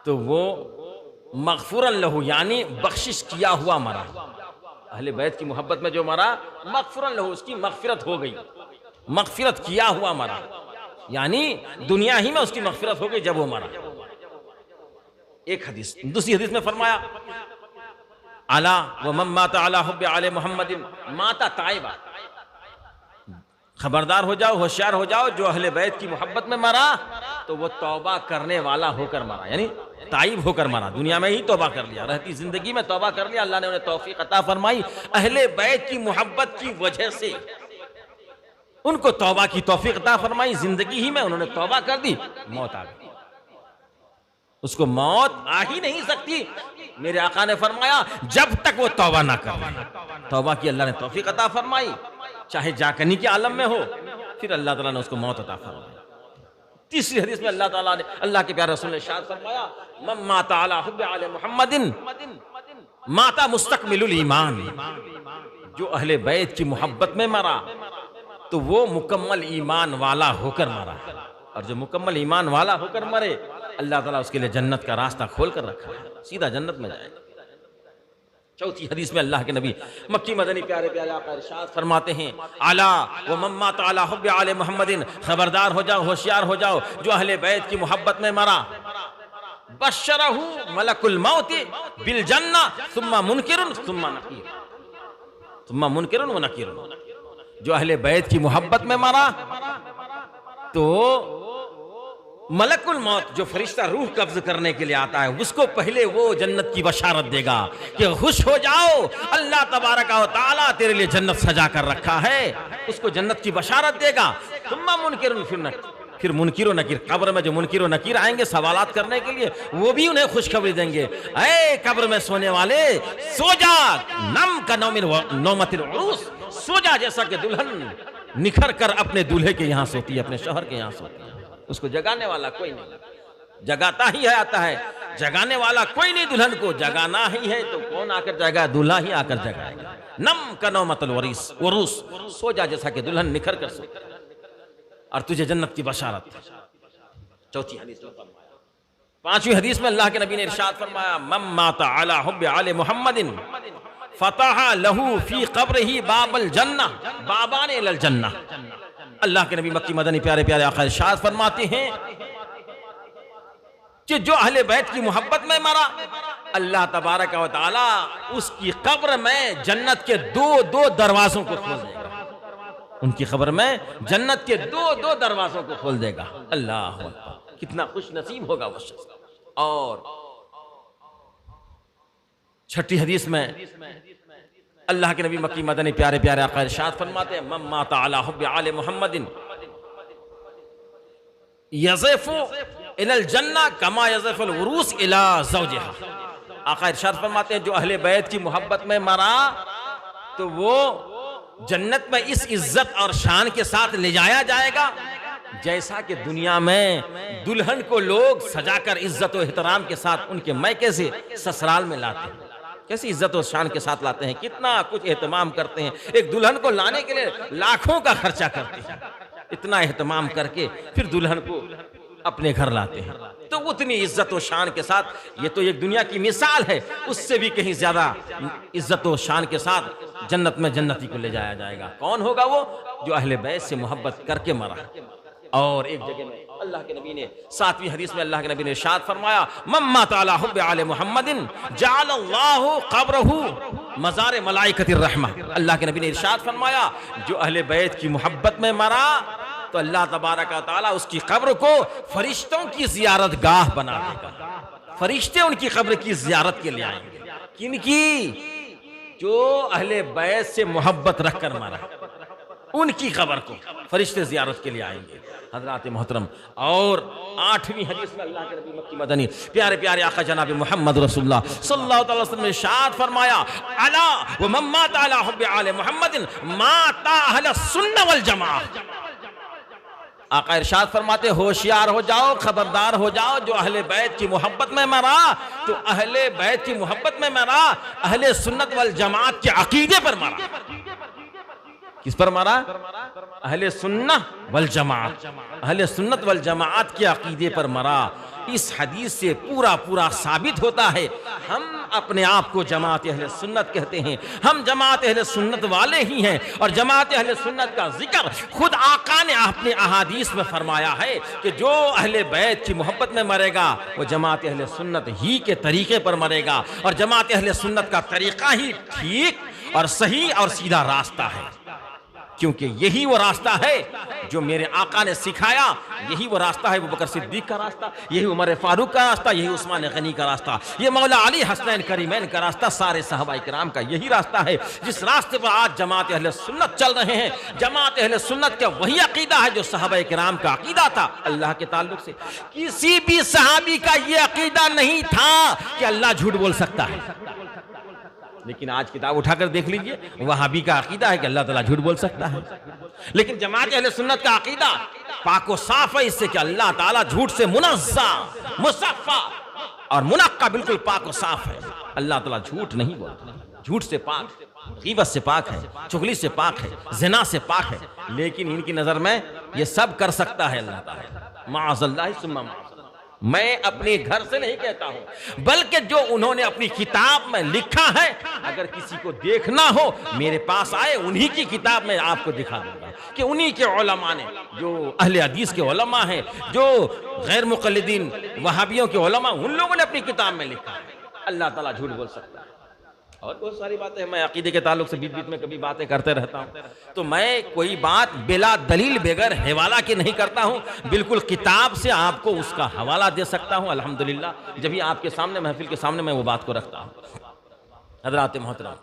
तो वो मगफुरन लहू यानी बख्शिश किया हुआ मरा। अहले बैत की मोहब्बत में जो मरा मगफुरन लहू, उसकी मगफिरत हो गई, मगफिरत किया हुआ मरा, यानी दुनिया ही में उसकी मगफिरत हो गई जब वो मरा। एक हदीस। दूसरी हदीस में फरमाया, अला व मम्माता अला हुब्ब आले मुहम्मदिन माता ताइबा, खबरदार हो जाओ, होशियार हो जाओ, जो अहले बैत की मोहब्बत में मरा तो वो तौबा करने वाला होकर मरा, यानी ताइब होकर मरा। दुनिया में ही तौबा कर लिया, रहती जिंदगी में तौबा कर लिया, अल्लाह ने उन्हें तौफीक अता फरमाई। अहले बैत की मोहब्बत की वजह से उनको तौबा की तौफीक अता फरमाई, जिंदगी ही में उन्होंने तौबा कर दी, मौत आ गई। उसको मौत आ ही नहीं सकती। मेरे आका ने फरमाया जब तक वो तौबा ना कर, तौबा की अल्लाह ने तौफीक अता फरमाई, चाहे जाकनी के आलम में हो, फिर अल्लाह ताला ने उसको मौत अता फरमाई। तीसरी हदीस में अल्लाह ताला ने, अल्लाह के प्यारे रसूल ने इरशाद फरमाया, मम्माता अला हुब्ब आले मुहम्मदिन माता मुस्तकमिलुल ईमान, जो अहले बैत की मोहब्बत में मरा तो वो मुकम्मल ईमान वाला होकर मरा, और जो मुकम्मल ईमान वाला होकर मरे अल्लाह ताला उसके लिए जन्नत का रास्ता खोल कर रखा है, सीधा जन्नत में जाएगा। चौथी हदीस में अल्लाह के नबी मक्की मदनी प्यारे प्यारे आका इरशाद फरमाते हैं, अला व मम्माता अला हुब्ब आले मुहम्मदिन, खबरदार हो जाओ, होशियार हो जाओ, जो अहले बैत की मोहब्बत में मरा, बशरहु मलकुल मौत बिल जन्ना सुम्मा मुनकिरुन सुम्मा नकीर, सुम्मा मुनकिरुन व नकीरुन। जो अहले बैत की मोहब्बत में मरा तो मलकुल मौत, जो फरिश्ता रूह कब्ज करने के लिए आता है, उसको पहले वो जन्नत की बशारत देगा कि खुश हो जाओ, अल्लाह तबारक व तआला तेरे लिए जन्नत सजा कर रखा है, उसको जन्नत की बशारत देगा। सुम्मा मुनकिरुन, फिर मुनकिर व नकीर, कब्र में जो मुनकिर व नकीर आएंगे सवालात करने के लिए, वो भी उन्हें खुशखबरी देंगे, ऐ कब्र में सोने वाले सो जा, नम का नौमतिल उरूस, सो जा जैसा कि दुल्हन निखर कर अपने दूल्हे के यहाँ सोती है, अपने शौहर के यहाँ सोती है। उसको जगाने वाला कोई नहीं, जगाता ही है, आता है, जगाने वाला कोई नहीं। दुल्हन को जगाना ही है तो कौन आकर जगाए? दूल्हा ही आकर जगाएगा। नम का नौमतल उरूस, सो जा जैसा कि दुल्हन निखर कर सो, और तुझे जन्नत की बशारत। चौथी हदीस में फरमाया। पांचवी हदीस में अल्लाह के नबी ने इरशाद फरमाया, मम्माता अला हुब्ब आले मुहम्मदिन फतहा लहू फी क़ब्रिही बाबल जन्नह बाबान इलल जन्नह। अल्लाह के नबी मक्की मदनी प्यारे प्यारे आका इरशाद फरमाते हैं कि जो अहले बैत की मोहब्बत में मरा, अल्लाह तबारक व तआला उसकी कब्र में जन्नत के दो दरवाजों को खोल देगा। उनकी खबर में जन्नत के दो दरवाजों को खोल देगा। अल्लाह अकबर, कितना खुश नसीब होगा वो शख्स। और छठी हदीस में अल्लाह के नबी मक्की मदनी प्यारे प्यारे आका इरशाद फरमाते हैं, मम्माता अला हुब्ब आले मुहम्मदिन यज़फ़ु इलल जन्ना कमा यज़फ़ुल उरूस इला ज़ौजिहा। आका इरशाद फरमाते हैं, जो अहले बैत की मोहब्बत में मरा तो वो जन्नत में इस इज्जत और शान के साथ ले जाया जाएगा जैसा कि दुनिया में दुल्हन को लोग सजाकर इज्जत और एहतराम के साथ उनके मैके से ससुराल में लाते हैं। कैसी इज्जत और शान के साथ लाते हैं, कितना कुछ एहतमाम करते हैं। एक दुल्हन को लाने के लिए लाखों का खर्चा करते हैं। इतना एहतमाम करके फिर दुल्हन को अपने घर लाते हैं, तो उतनी इज्जत और शान के साथ, ये तो एक दुनिया की मिसाल है, उससे भी कहीं ज्यादा इज्जत और शान के साथ जन्नत में जन्नती को ले जाया जाएगा। कौन होगा वो? जो अहले बैत से मोहब्बत करके मरा। और एक जगह में अल्लाह के नबी ने 7वीं हदीस में अल्लाह के नबी ने इरशाद फरमाया, मम्मा ताला हुब्बे आले मुहम्मदिन जअलल्लाहु क़ब्रहु मज़ार मलाइकतिर रहमा। अल्लाह के नबी ने इरशाद फरमाया, जो अहले बैत की मोहब्बत में मरा तो अल्लाह तबारक व तआला उसकी कब्र को फरिश्तों की जियारत गाह बना देगा। फरिश्ते उनकी कब्र की जियारत के लिए आएंगे। किनकी? जो अहले बैत से मोहब्बत रखकर मरा, उनकी कब्र को फरिश्ते जियारत के लिए आएंगे। हजरात मोहतरम, और 8वीं हदीस में अल्लाह के नबी मक्की मदनी प्यारे प्यारे आका जनाब मोहम्मद रसूलुल्लाह सल्लल्लाहु अलैहि वसल्लम ने इरशाद फरमाया, अला व मम्मा ताला हुब्बे आले मुहम्मदिन माता अहले सुन्नह वल जमाअह। आका इरशाद फरमाते, होशियार हो जाओ, खबरदार हो जाओ, जो अहले बैत की मोहब्बत में मरा तो अहले बैत की मोहब्बत में मरा, अहले सुन्नत वल जमाअत के अकीदे पर मरा। किस पर मरा? अहले सुन्नह वल जमाअत, अहले सुन्नत वल जमाअत के अकीदे पर मरा। इस हदीस से पूरा पूरा साबित होता है, हम अपने आप को जमात अहले सुन्नत कहते हैं, हम जमात अहले सुन्नत वाले ही हैं। और जमात अहले सुन्नत का जिक्र खुद आका ने अपने अहादीस में फरमाया है कि जो अहले बैत की मोहब्बत में मरेगा वो जमात अहले सुन्नत ही के तरीके पर मरेगा। और जमात अहले सुन्नत का तरीका ही ठीक और सही और सीधा रास्ता है, क्योंकि यही वो रास्ता है जो मेरे आका ने सिखाया। यही वो रास्ता है अबू बकर सिद्दीक का रास्ता, यही उमर फारूक का रास्ता, यही उस्मान गनी का रास्ता, ये मौला अली हसनैन करीमैन का रास्ता, सारे सहाबाए किराम का यही रास्ता है। जिस रास्ते पर आज जमात अहले सुन्नत चल रहे हैं, जमात अहले सुन्नत का वही अकीदा है जो सहाबाए किराम का अकीदा था अल्लाह के ताल्लुक से। किसी भी सहाबी का ये अकीदा नहीं था कि अल्लाह झूठ बोल सकता है। लेकिन आज किताब उठाकर देख लीजिए, वहाबी का अकीदा है कि अल्लाह ताला झूठ बोल सकता है। लेकिन जमात अहले सुन्नत का अकीदा पाक व साफ है इससे कि अल्लाह ताला झूठ से मुनज़्ज़ा, मुसफ़्फ़ा और मुनक्का बिल्कुल पाक व साफ है। अल्लाह ताला झूठ नहीं बोलता, झूठ से पाक, गीबत से पाक है, चुगली से पाक है, ज़िना से पाक है। लेकिन इनकी नजर में ये सब कर सकता है अल्लाह ताला, माअज़ल्लाहि सुम्मा माअज़। मैं अपने घर से नहीं कहता हूं, बल्कि जो उन्होंने अपनी किताब में लिखा है, अगर किसी को देखना हो मेरे पास आए, उन्हीं की किताब में आपको दिखा दूंगा कि उन्हीं के उलमा ने, जो अहले हदीस के उलमा हैं, जो गैर मुक़ल्लिदीन वहाबियों के उलमा, उन लोगों ने अपनी किताब में लिखा है अल्लाह ताला झूठ बोल सकता है। और बहुत सारी बातें मैं अकीदे के ताल्लुक से बीच बीच में कभी बातें करते रहता हूँ, तो मैं कोई बात बिला दलील बगैर हवाला के नहीं करता हूँ, बिल्कुल किताब से आपको उसका हवाला दे सकता हूँ अल्हम्दुलिल्लाह, जब भी आपके सामने महफिल के सामने मैं वो बात को रखता हूँ। हज़रात मोहतरम,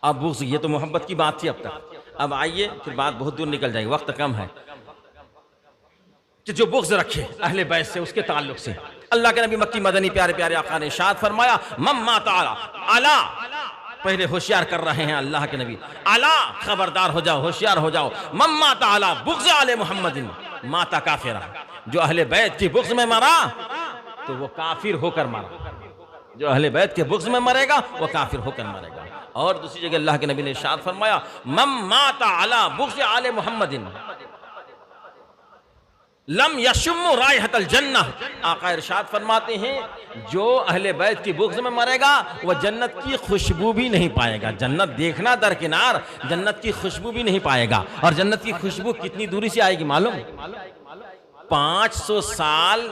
अब बुग़्ज़, ये तो मोहब्बत की बात थी अब तक। अब आइए, फिर बात बहुत दूर निकल जाएगी, वक्त कम है, कि जो बुग़्ज़ रखे अहले बैत से उसके ताल्लुक से अल्लाह के नबी मक्की मदनी प्यारे प्यारे आका ने इरशाद फरमाया, मम्मा ताला अला, पहले होशियार कर रहे हैं अल्लाह के नबी, अला खबरदार हो जाओ, होशियार हो जाओ, मम्मा ताला बुग़्ज़ आले मुहम्मदिन माता काफिरा, जो अहले बैत की बुग़्ज़ में मरा तो वो काफिर होकर मरा, जो अहले बैत के बुग़्ज़ में मरेगा वो काफिर होकर मरेगा। और दूसरी जगह अल्लाह के नबी ने इरशाद फरमाया, मम्मा ताला बुग़्ज़ आले मुहम्मदिन लम यशुम्मु रायहतल जन्नह। आका इरशाद फरमाते हैं, जो अहले बैत की बुग़्ज़ में मरेगा वह जन्नत की खुशबू भी नहीं पाएगा। जन्नत देखना दरकिनार, जन्नत की खुशबू भी नहीं पाएगा। और जन्नत की खुशबू कितनी दूरी से आएगी मालूम? 500 साल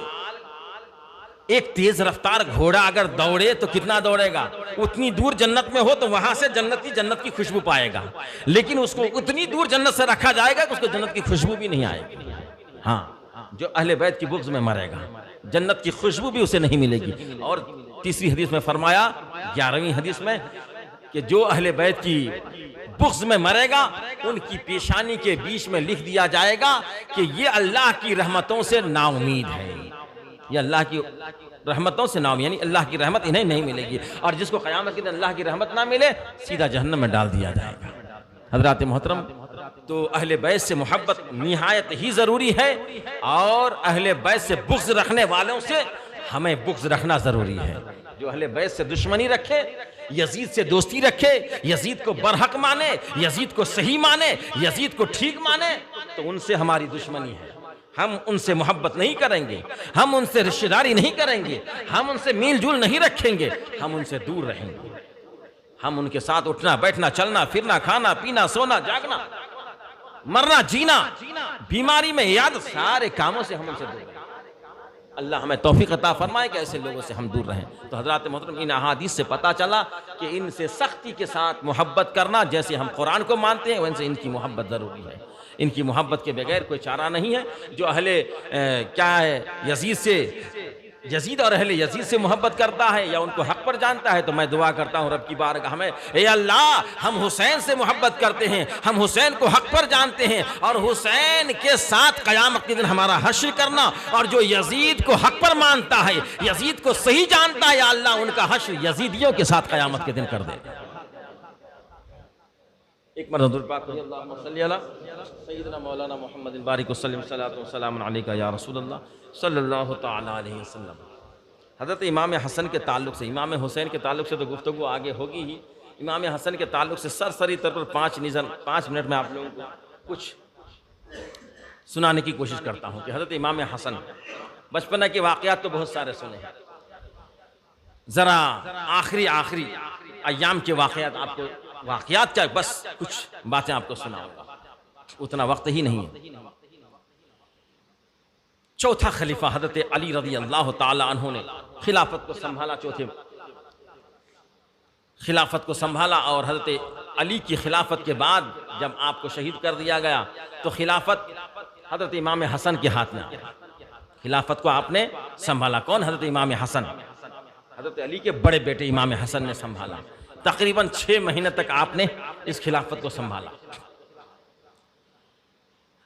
एक तेज रफ्तार घोड़ा अगर दौड़े तो कितना दौड़ेगा? उतनी दूर जन्नत में हो तो वहां से जन्नत की खुशबू पाएगा। लेकिन उसको उतनी दूर जन्नत से रखा जाएगा कि उसको जन्नत की खुशबू भी नहीं आएगी। हाँ, जो अहले बैत की बुग़्ज़ में मरेगा जन्नत की खुशबू भी उसे नहीं मिलेगी। और तीसरी हदीस में फरमाया, 11वीं हदीस में, कि जो अहले बैत की बुग़्ज़ में मरेगा उनकी पेशानी के बीच में लिख दिया जाएगा कि ये अल्लाह की रहमतों से नाउमीद है, ये अल्लाह की रहमतों से नाउमीद, यानी अल्लाह की रहमत इन्हें नहीं मिलेगी। और जिसको क़यामत के दिन अल्लाह की रहमत ना मिले सीधा जहन्नम में डाल दिया जाएगा। हज़रात मोहतरम, तो अहले बैत से मोहब्बत निहायत ही ज़रूरी है, और अहले बैत से बुग़्ज़ रखने वालों से हमें बुग़्ज़ रखना ज़रूरी है। जो अहले बैत से दुश्मनी रखे, यजीद से दोस्ती रखे, यजीद को बरहक माने, यजीद को सही माने, यजीद को ठीक माने, तो उनसे हमारी दुश्मनी है। हम उनसे मोहब्बत नहीं करेंगे, हम उनसे रिश्तेदारी नहीं करेंगे, हम उनसे मील जुल नहीं रखेंगे, हम उनसे दूर रहेंगे। हम उनके साथ उठना बैठना, चलना फिरना, खाना पीना, सोना जागना, मरना जीना, बीमारी में याद, सारे कामों से हम उनसे दूर रहेंगे। अल्लाह हमें तौफीक अता फरमाए कि ऐसे लोगों से हम दूर रहें। तो हज़रात मोहतरम, इन अहादीस से पता चला कि इनसे सख्ती के साथ मोहब्बत करना, जैसे हम कुरान को मानते हैं वैसे इनकी मोहब्बत ज़रूरी है। इनकी मोहब्बत के बगैर कोई चारा नहीं है। जो अहले क्या है यजीद और अहले यजीद से मोहब्बत करता है या उनको हक पर जानता है, तो मैं दुआ करता हूँ रब की बारगाह में, ए अल्लाह हम हुसैन से मोहब्बत करते हैं, हम हुसैन को हक पर जानते हैं और हुसैन के साथ क़यामत के दिन हमारा हश्र करना। और जो यजीद को हक पर मानता है, यजीद को सही जानता है, या अल्लाह उनका हश्र यजीदियों के साथ क़यामत के दिन कर दे। एक मरतबा अल्लाहुम्मा सल्ली अला सय्यिदना मौलाना मुहम्मद बारिक वसल्लम सल्लल्लाहु वसल्लम अलैका या रसूलल्लाह सल्लल्लाहु तआला अलैहि वसल्लम। हज़रत इमाम हसन के ताल्लुक़ से, इमाम हुसैन के ताल्लुक़ से तो गुफ्तगू आगे होगी ही, इमाम हसन के ताल्लुक़ से सरसरी तौर पर 5 मिनट में आप लोगों को कुछ सुनाने की कोशिश करता हूँ कि हज़रत इमाम हसन बचपना के वाक़यात तो बहुत सारे सुने हैं, ज़रा आखिरी अय्याम के वाक़यात क्या, बस कुछ बातें आपको सुनाऊंगा, उतना वक्त ही नहीं है। चौथा खलीफा हज़रत अली रज़ी अल्लाह ताला अन्हु ने खिलाफत को संभाला, चौथे खिलाफत को संभाला। और हज़रत अली की खिलाफत के बाद जब आपको शहीद कर दिया गया तो खिलाफत हज़रत इमाम हसन के हाथ में आ गया। खिलाफत को आपने संभाला, कौन? हज़रत इमाम हसन, हज़रत अली के बड़े बेटे इमाम हसन ने संभाला। तकरीबन 6 महीने तक आपने इस खिलाफत को संभाला।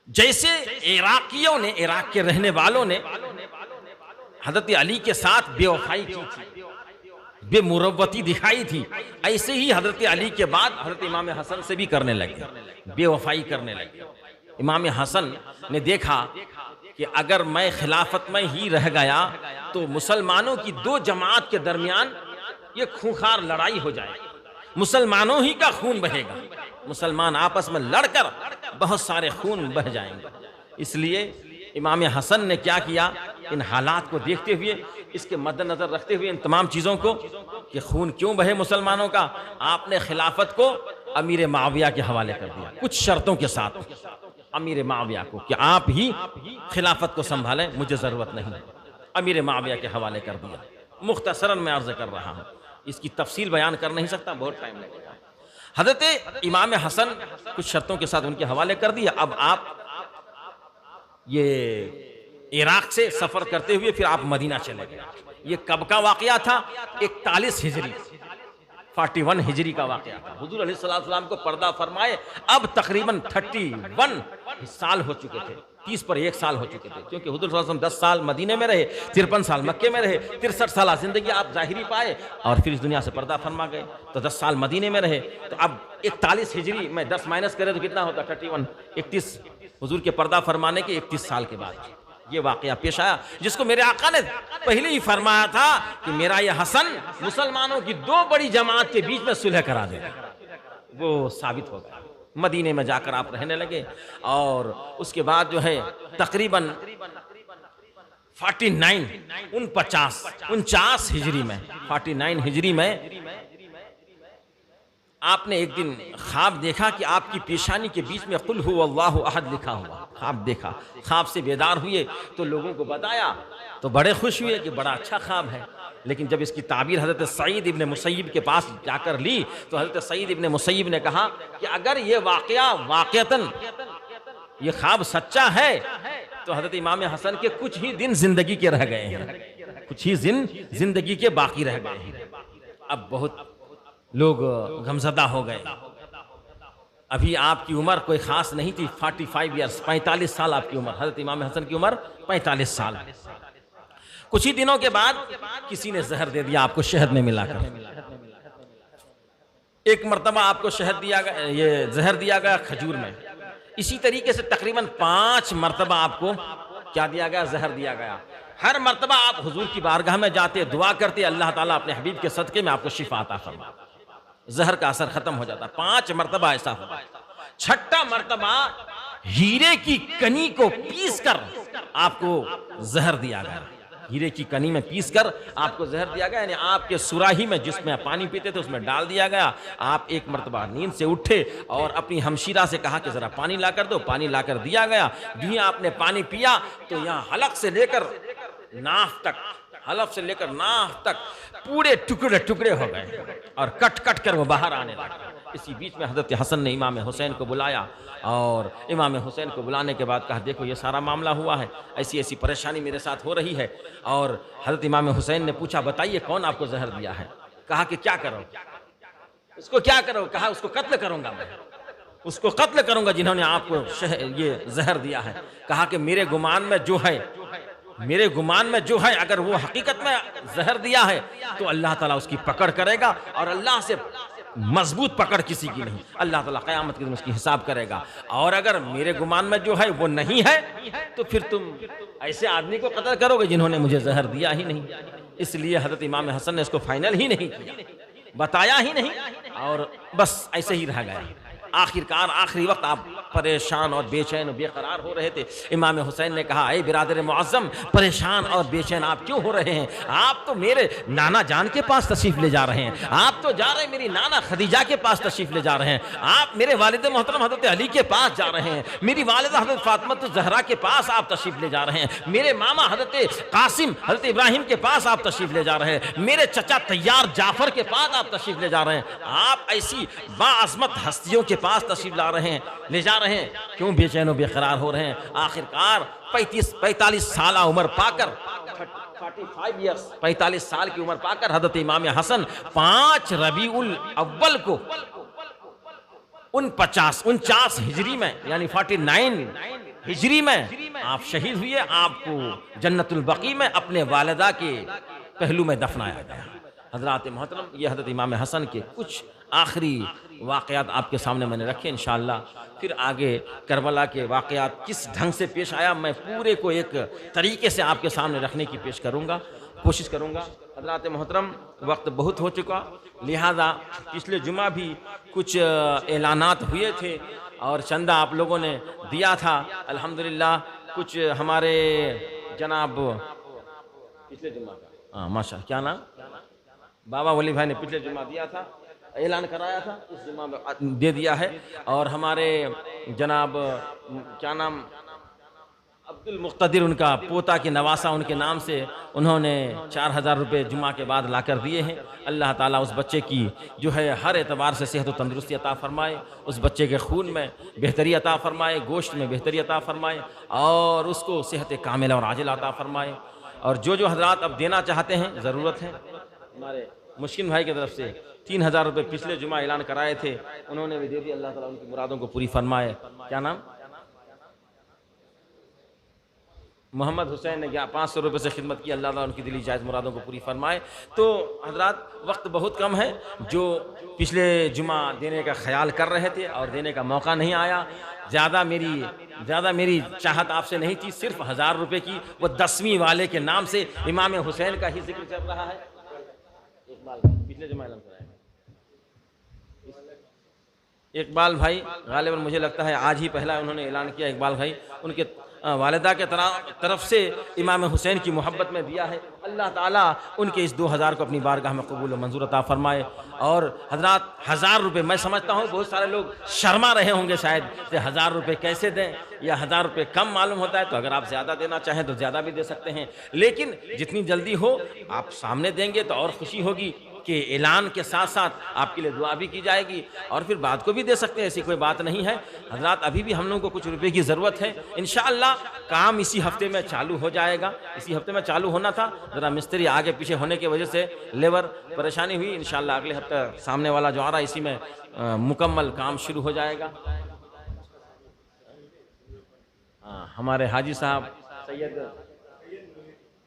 जैसे इराकियों ने, इराक के रहने वालों ने हज़रत अली के साथ बेवफाई की थी, बेमुरव्वती दिखाई थी, ऐसे ही हज़रत अली के बाद हज़रत इमाम हसन से भी करने लगे, बेवफाई करने लगे। इमाम हसन ने देखा कि अगर मैं खिलाफत में ही रह गया तो मुसलमानों की 2 जमात के दरमियान ये खूंखार लड़ाई हो जाएगी, मुसलमानों ही का खून बहेगा, मुसलमान आपस में लड़कर बहुत सारे खून बह जाएंगे। इसलिए इमाम हसन ने क्या किया, इन हालात को देखते हुए, इसके मद्देनजर रखते हुए, इन तमाम चीज़ों को कि खून क्यों बहे मुसलमानों का, आपने खिलाफत को अमीर माविया के हवाले कर दिया, कुछ शर्तों के साथ अमीर माविया को कि आप ही खिलाफत को संभालें, मुझे ज़रूरत नहीं, अमीर माविया के हवाले कर दिया। मुख्तसरन मैं अर्ज़ कर रहा हूँ, इसकी तफसील बयान कर नहीं सकता, बहुत टाइम लगेगा। हज़रत इमाम हसन कुछ शर्तों के साथ उनके हवाले कर दिया। अब आप ये इराक से सफ़र करते हुए फिर आप मदीना चले गए। ये कब का वाक़या था? 41 हिजरी, 41 हिजरी का वाक़या था। हुज़ूर अलैहिस्सलाम को पर्दा फरमाए अब तकरीबन 31 साल हो चुके थे, 30 पर 1 साल हो चुके थे, क्योंकि हुज़ूर सल्लल्लाहु अलैहि वसल्लम 10 साल मदीने में रहे, 53 साल मक्के में रहे, 63 साल ज़िंदगी आप ज़ाहिरी पाए और फिर इस दुनिया से पर्दा फरमा गए। तो 10 साल मदीने में रहे, तो अब 41 हिजरी में 10 माइनस करें तो कितना होता? 31, 31 हुज़ूर के पर्दा फरमाने के 31 साल के बाद ये वाक़या पेश आया, जिसको मेरे आका ने पहले ही फरमाया था कि मेरा ये हसन मुसलमानों की 2 बड़ी जमात के बीच में सुलह करा देगा। वो साबित हो गया। मदीने में जाकर आप रहने लगे और उसके बाद जो है तकरीबन 49 हिजरी में, 49 हिजरी में आपने एक दिन ख्वाब देखा कि आपकी पेशानी के बीच में कुल हु अल्लाहु अहद लिखा हुआ। ख्वाब देखा, ख्वाब से बेदार हुए तो लोगों को बताया तो बड़े खुश हुए कि बड़ा अच्छा ख्वाब है। लेकिन जब इसकी ताबीर हज़रत सईद इब्न मुसय्यिब के पास जाकर ली तो हज़रत सईद इब्न मुसय्यिब ने कहा कि अगर ये वाक़यतन ये ख्वाब सच्चा है तो हज़रत इमाम हसन के कुछ ही दिन जिंदगी के रह गए हैं, कुछ ही दिन जिंदगी के बाकी रह गए हैं। अब बहुत लोग गमज़दा हो गए। अभी आपकी उम्र कोई ख़ास नहीं थी, 45 ईयर्स, 45 साल आपकी उम्र, हज़रत इमाम हसन की उम्र 45 साल। कुछ ही दिनों के बाद किसी ने जहर दे दिया आपको शहद में मिलाकर। एक मरतबा आपको शहद दिया गया, ये जहर दिया गया खजूर में। इसी तरीके से तकरीबन 5 मरतबा आपको क्या दिया गया? जहर दिया गया। हर मरतबा आप हुजूर की बारगाह में जाते, दुआ करते, अल्लाह ताला अपने हबीब के सदके में आपको शिफा अता फरमा, जहर का असर खत्म हो जाता। 5 मरतबा ऐसा हुआ। 6ठा मरतबा हीरे की कनी को पीस कर आपको जहर दिया गया। हीरे की कनी में पीस कर आपको जहर दिया गया, यानी आपके सुराही में जिसमें पानी पीते थे उसमें डाल दिया गया। आप एक मरतबा नींद से उठे और अपनी हमशीरा से कहा कि ज़रा पानी ला कर दो। पानी ला कर दिया गया। जो ही आपने पानी पिया तो यहाँ हलक से लेकर नाफ तक, हलफ से लेकर नाफ तक पूरे टुकड़े टुकड़े हो गए और कट कट कर वो बाहर आने लगे। इसी बीच में हज़रत हसन ने इमाम हुसैन को बुलाया और इमाम हुसैन को बुलाने के बाद कहा, देखो ये सारा मामला हुआ है, ऐसी ऐसी परेशानी मेरे साथ हो रही है। और हज़रत इमाम हुसैन ने पूछा, बताइए कौन आपको जहर दिया है? कहा कि क्या करो, उसको क्या करो? कहा उसको कत्ल करूंगा, मैं उसको कत्ल करूंगा जिन्होंने आपको ये जहर दिया है। कहा कि मेरे गुमान में जो है, मेरे गुमान में जो है, अगर वो हकीकत में जहर दिया है तो अल्लाह ताला उसकी पकड़ करेगा और अल्लाह से मजबूत पकड़ किसी की नहीं, अल्लाह ताला क़यामत के दिन उसकी हिसाब करेगा। और अगर मेरे गुमान में जो है वो नहीं है तो फिर तुम ऐसे आदमी को कत्ल करोगे जिन्होंने मुझे जहर दिया ही नहीं। इसलिए हज़रत इमाम हसन ने इसको फाइनल ही नहीं किया, बताया ही नहीं और बस ऐसे ही रह गया। आखिरकार आखिरी वक्त आप परेशान और बेचैन बेकरार हो रहे थे। इमाम हुसैन ने कहा, ऐ बिरादर मुअज़्ज़म, परेशान और बेचैन आप क्यों हो रहे हैं? आप तो मेरे नाना जान के पास तशरीफ़ ले जा रहे हैं, आप तो जा रहे हैं मेरी नाना खदीजा के पास तशरीफ़ ले जा रहे हैं, आप मेरे वालिद मोहतरम हज़रत अली के पास जा रहे हैं, मेरी वालिदा हज़रत फ़ातिमा ज़हरा के पास आप तशरीफ़ ले जा रहे हैं, मेरे मामा हज़रत कासिम हज़रत इब्राहिम के पास आप तशरीफ़ ले जा रहे हैं, मेरे चचा तैयार जाफ़र के पास आप तशरीफ़ ले जा रहे हैं। आप ऐसी बाअज़मत हस्तियों के पास तशरीफ़ ला रहे हैं, ले जा रहे हैं, क्यों बेचैन बेकरार हो रहे हैं? आखिरकार 45 साल उम्र पाकर 45 साल की उम्र पाकर हज़रत इमाम हसन 5 रबीउल अव्वल को 49 हिजरी में यानी 49 हिजरी में आप शहीद हुए। आपको जन्नतुल बकी में अपने वालिदा के पहलू में दफनाया गया। हज़रात मोहतरम, ये हज़रत इमाम हसन के कुछ आखिरी वाक़यात आपके सामने मैंने रखे। इंशाअल्लाह फिर आगे करबला के वाक़यात किस ढंग से पेश आया, मैं पूरे को एक तरीके से आपके सामने रखने की कोशिश करूँगा। हज़रात मोहतरम, वक्त बहुत हो चुका, लिहाजा पिछले जुमा भी कुछ ऐलानात हुए थे और चंदा आप लोगों ने दिया था। अल्हम्दुलिल्लाह कुछ हमारे जनाब पिछले जुमा का माशा क्या नाम बाबा वली भाई ने पिछले जुमा दिया था, ऐलान कराया था, इस जुमा में दे दिया है। और हमारे जनाब क्या नाम अब्दुल मुक़्तदिर, उनका पोता की नवासा उनके नाम से उन्होंने 4000 रुपये जुमा के बाद ला कर दिए हैं। अल्लाह ताला उस बच्चे की जो है हर एतबार से सेहत व तंदुरुस्ती अता फ़रमाए, उस बच्चे के खून में बेहतरी अता फ़रमाए, गोश्त में बेहतरी अता फ़रमाए और उसको सेहत कामिला और आजिल अता फ़रमाए। और जो हज़रात अब देना चाहते हैं, ज़रूरत है, हमारे मुश्किन भाई की तरफ से 3000 रुपये पिछले जुमा ऐलान कराए थे, उन्होंने भी दे दिए। अल्लाह ताला उनकी मुरादों को पूरी फरमाए। क्या नाम मोहम्मद हुसैन ने 500 रुपये से खिदमत की, अल्लाह ताला उनकी दिली जायज़ मुरादों को पूरी फरमाए। तो हज़रात वक्त बहुत कम है, जो पिछले जुमा देने का ख्याल कर रहे थे और देने का मौका नहीं आया, ज़्यादा मेरी चाहत आपसे नहीं थी, सिर्फ 1000 रुपये की, वो 10वीं वाले के नाम से इमाम हुसैन का ही जिक्र चल रहा है। पिछले जुमा ऐलान कराया इकबाल भाई, गालिबन मुझे लगता है आज ही पहला उन्होंने ऐलान किया। इकबाल भाई उनके वालिदा के तरफ से इमाम हुसैन की मोहब्बत में दिया है। अल्लाह ताला उनके इस 2000 को अपनी बारगाह में कबूल और मंजूर अता फरमाए। और हज़रात 1000 रुपये, मैं समझता हूँ बहुत सारे लोग शर्मा रहे होंगे शायद कि 1000 रुपये कैसे दें, या 1000 रुपये कम मालूम होता है, तो अगर आप ज़्यादा देना चाहें तो ज़्यादा भी दे सकते हैं, लेकिन जितनी जल्दी हो आप सामने देंगे तो और खुशी होगी कि ऐलान के साथ साथ आपके लिए दुआ भी की जाएगी और फिर बात को भी दे सकते हैं, ऐसी कोई बात नहीं है। हज़रात अभी भी हम लोगों को कुछ रुपए की ज़रूरत है, इंशाअल्लाह काम इसी हफ्ते में चालू हो जाएगा। इसी हफ्ते में चालू होना था, ज़रा मिस्त्री आगे पीछे होने की वजह से लेबर परेशानी हुई। इंशाअल्लाह अगले हफ्ते सामने वाला जो आ रहा है इसी में मुकम्मल काम शुरू हो जाएगा। हमारे हाजी साहब सैयद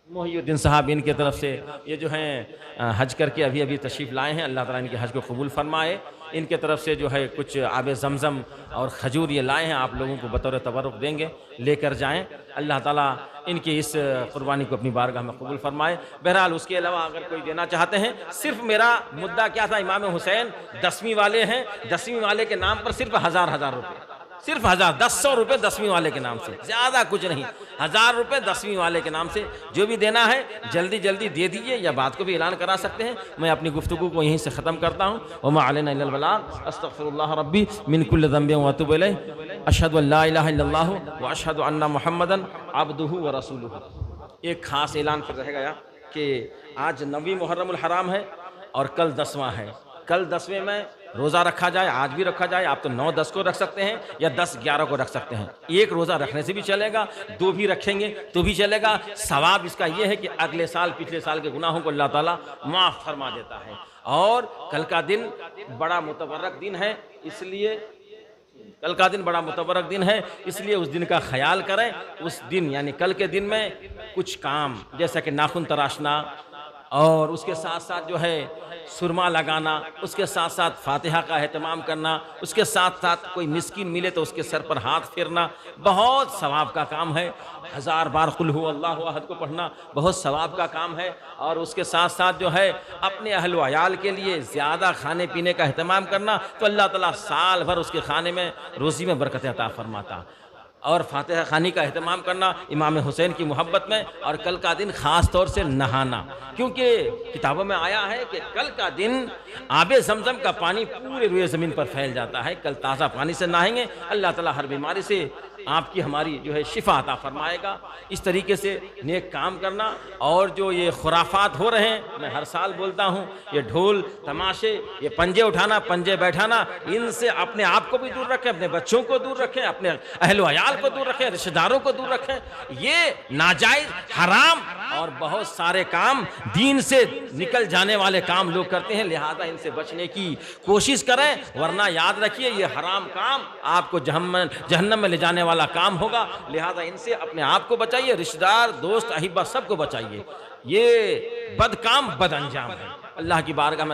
मोहिउद्दीन साहब, इनके तरफ से ये जो हैं हज करके अभी तशरीफ़ लाए हैं, अल्लाह ताला इनके हज को कबूल फरमाए। इनके तरफ से जो है कुछ आब ज़मज़म और खजूर ये लाए हैं, आप लोगों को बतौर तबरुक देंगे, लेकर जाएं। अल्लाह ताला इनकी इस कुर्बानी को अपनी बारगाह में कबूल फरमाए। बहरहाल उसके अलावा अगर कोई देना चाहते हैं, सिर्फ मेरा मुद्दा क्या था, इमाम हुसैन 10वीं वाले हैं, 10वीं वाले के नाम पर सिर्फ 1000 रुपये, सिर्फ 100 रुपये 10वीं वाले के नाम से, ज़्यादा कुछ नहीं, 1000 रुपये 10वीं वाले के नाम से। जो भी देना है जल्दी जल्दी दे दीजिए, या बात को भी ऐलान करा सकते हैं। मैं अपनी गुफ्तगू को यहीं से ख़त्म करता हूँ। वमा अलैना इल्लल बलाग, अस्तग़फिरुल्लाह रब्बी मिन कुल्लि ज़ंबिन व अतूबु इलैह, अशहदु अन ला इलाहा इल्लल्लाहु व अशहदु अन्ना मुहम्मदन अब्दुहु व रसूलुहु। एक ख़ास ऐलान फिर रह गया कि आज 9वीं मुहर्रमुल हराम है और कल 10वां है। कल 10वें में रोज़ा रखा जाए, आज भी रखा जाए। आप तो 9-10 को रख सकते हैं या 10-11 को रख सकते हैं। एक रोज़ा रखने से भी चलेगा, 2 भी रखेंगे तो भी चलेगा। सवाब इसका ये है कि अगले साल पिछले साल के गुनाहों को अल्लाह ताला माफ़ फरमा देता है। और कल का दिन बड़ा मुतबर्रक दिन है, इसलिए कल का दिन बड़ा मुतबरक दिन है, इसलिए उस दिन का ख्याल करें। उस दिन यानी कल के दिन में कुछ काम जैसा कि नाखून तराशना और उसके साथ साथ जो है सुरमा लगाना, उसके साथ साथ फातिहा का एहतमाम करना, उसके साथ साथ कोई मिस्किन मिले तो उसके सर पर हाथ फेरना बहुत सवाब का काम है। 1000 बार कुल हु अल्लाहु अहद को पढ़ना बहुत सवाब का काम है। और उसके साथ साथ जो है अपने अहल व अयाल के लिए ज़्यादा खाने पीने का एहतमाम करना, तो अल्लाह ताला साल भर उसके खाने में रोज़ी में बरकत अता फरमाता। और फातिहा खानी का एहतमाम करना इमाम हुसैन की मोहब्बत में। और कल का दिन ख़ास तौर से नहाना, क्योंकि किताबों में आया है कि कल का दिन आबे ज़मज़म का पानी पूरे रुए ज़मीन पर फैल जाता है। कल ताज़ा पानी से नहाएंगे, अल्लाह ताला हर बीमारी से आपकी हमारी जो है शिफा अता फरमाएगा। इस तरीके से नेक काम करना। और जो ये खुराफात हो रहे हैं, मैं हर साल बोलता हूँ, ये ढोल तमाशे, ये पंजे उठाना पंजे बैठाना, इनसे अपने आप को भी दूर रखें, अपने बच्चों को दूर रखें, अपने अहल अयाल को दूर रखें, रिश्तेदारों को दूर रखें। ये नाजायज़ हराम और बहुत सारे काम दीन से निकल जाने वाले काम लोग करते हैं, लिहाजा इनसे बचने की कोशिश करें। वरना याद रखिए ये हराम काम आपको जहन्नम में ले जाने वाला काम होगा। लिहाजा इनसे अपने आप को बचाइए, रिश्तेदार दोस्त अहिब्बा सबको बचाइए। ये बद काम बद अंजाम है। अल्लाह की बारगाह में